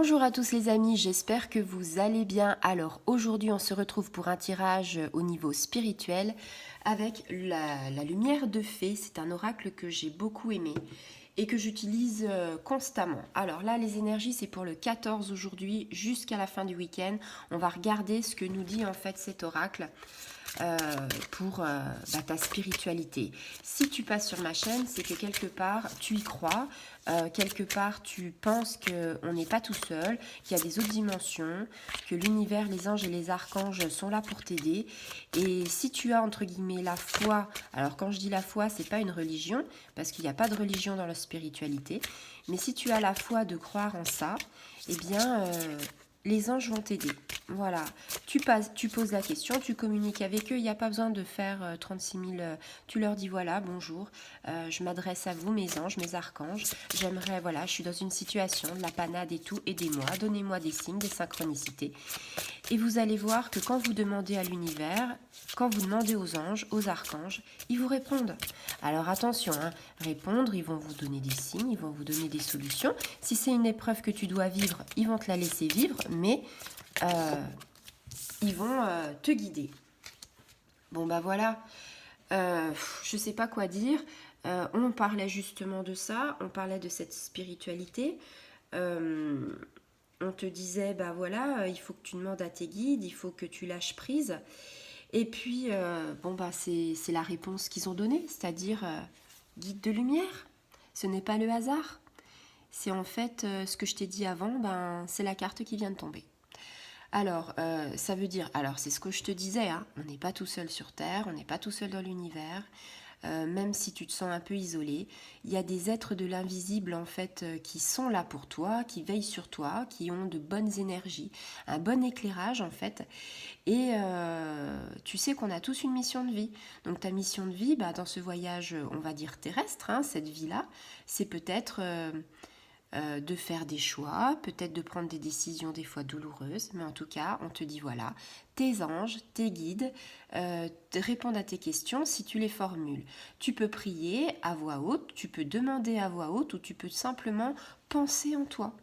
Bonjour à tous les amis, j'espère que vous allez bien. Alors aujourd'hui on se retrouve pour un tirage au niveau spirituel avec la lumière de fée. C'est un oracle que j'ai beaucoup aimé et que j'utilise constamment. Alors là les énergies c'est pour le 14 aujourd'hui jusqu'à la fin du week-end. On va regarder ce que nous dit en fait cet oracle. Pour ta spiritualité. Si tu passes sur ma chaîne, c'est que quelque part tu y crois, quelque part tu penses qu'on n'est pas tout seul, qu'il y a des autres dimensions, que l'univers, les anges et les archanges sont là pour t'aider. Et si tu as entre guillemets la foi, alors quand je dis la foi, c'est pas une religion, parce qu'il n'y a pas de religion dans la spiritualité, mais si tu as la foi de croire en ça, eh bien les anges vont t'aider. Voilà, tu poses la question, tu communiques avec eux, il n'y a pas besoin de faire 36 000... tu leur dis voilà, bonjour, je m'adresse à vous, mes anges, mes archanges, j'aimerais, voilà, je suis dans une situation, de la panade et tout, aidez-moi, donnez-moi des signes, des synchronicités. Et vous allez voir que quand vous demandez à l'univers, quand vous demandez aux anges, aux archanges, ils vous répondent. Alors attention, hein, répondre, ils vont vous donner des signes, ils vont vous donner des solutions. Si c'est une épreuve que tu dois vivre, ils vont te la laisser vivre, mais ils vont te guider. Bon bah voilà, je sais pas quoi dire. On parlait justement de ça, on parlait de cette spiritualité. On te disait, bah voilà, il faut que tu demandes à tes guides, il faut que tu lâches prise. Et puis, c'est la réponse qu'ils ont donnée, c'est-à-dire guide de lumière. Ce n'est pas le hasard. C'est en fait ce que je t'ai dit avant, c'est la carte qui vient de tomber. Alors, ça veut dire, alors c'est ce que je te disais, hein, on n'est pas tout seul sur Terre, on n'est pas tout seul dans l'univers. Même si tu te sens un peu isolé, il y a des êtres de l'invisible en fait qui sont là pour toi, qui veillent sur toi, qui ont de bonnes énergies, un bon éclairage en fait. Et tu sais qu'on a tous une mission de vie. Donc ta mission de vie, dans ce voyage, on va dire terrestre, hein, cette vie-là, c'est peut-être de faire des choix, peut-être de prendre des décisions des fois douloureuses, mais en tout cas, on te dit voilà, tes anges, tes guides te répondent à tes questions si tu les formules. Tu peux prier à voix haute, tu peux demander à voix haute ou tu peux simplement penser en toi.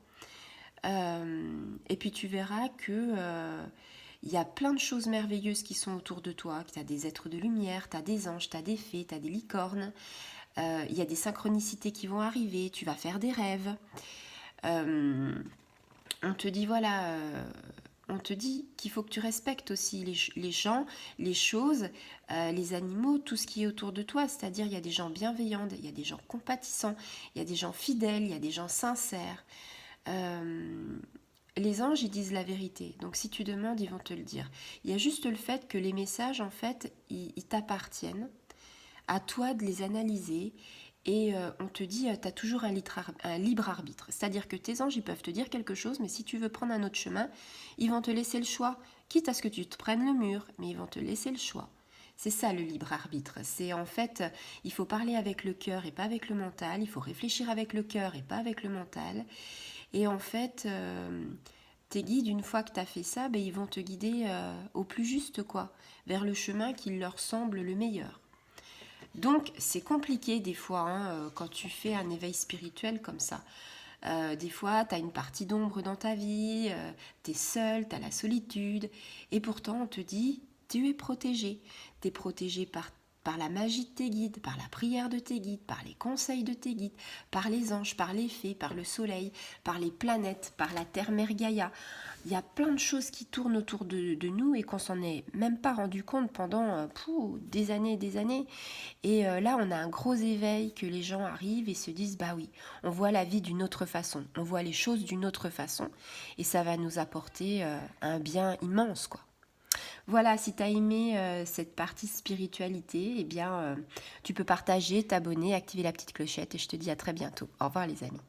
Et puis tu verras que il y a plein de choses merveilleuses qui sont autour de toi, que tu as des êtres de lumière, tu as des anges, tu as des fées, tu as des licornes. Il y a des synchronicités qui vont arriver, tu vas faire des rêves. On te dit voilà, on te dit qu'il faut que tu respectes aussi les gens, les choses, les animaux, tout ce qui est autour de toi. C'est-à-dire il y a des gens bienveillants, il y a des gens compatissants, il y a des gens fidèles, il y a des gens sincères. Les anges, ils disent la vérité. Donc si tu demandes, ils vont te le dire. Il y a juste le fait que les messages, en fait, ils t'appartiennent. À toi de les analyser et on te dit tu as toujours un libre arbitre. C'est-à-dire que tes anges ils peuvent te dire quelque chose, mais si tu veux prendre un autre chemin, ils vont te laisser le choix. Quitte à ce que tu te prennes le mur, mais ils vont te laisser le choix. C'est ça le libre arbitre. C'est en fait, il faut parler avec le cœur et pas avec le mental. Il faut réfléchir avec le cœur et pas avec le mental. Et en fait, tes guides, une fois que tu as fait ça, ils vont te guider au plus juste, quoi, vers le chemin qui leur semble le meilleur. Donc c'est compliqué des fois hein, quand tu fais un éveil spirituel comme ça. Des fois, tu as une partie d'ombre dans ta vie, tu es seul, tu as la solitude, et pourtant on te dit, tu es protégé. Tu es protégé par la magie de tes guides, par la prière de tes guides, par les conseils de tes guides, par les anges, par les fées, par le soleil, par les planètes, par la Terre-Mère Gaïa. Il y a plein de choses qui tournent autour de nous et qu'on s'en est même pas rendu compte pendant des années et des années. Et là, on a un gros éveil que les gens arrivent et se disent, bah oui, on voit la vie d'une autre façon, on voit les choses d'une autre façon et ça va nous apporter un bien immense, quoi. Voilà, si tu as aimé cette partie spiritualité, eh bien, tu peux partager, t'abonner, activer la petite clochette et je te dis à très bientôt. Au revoir les amis.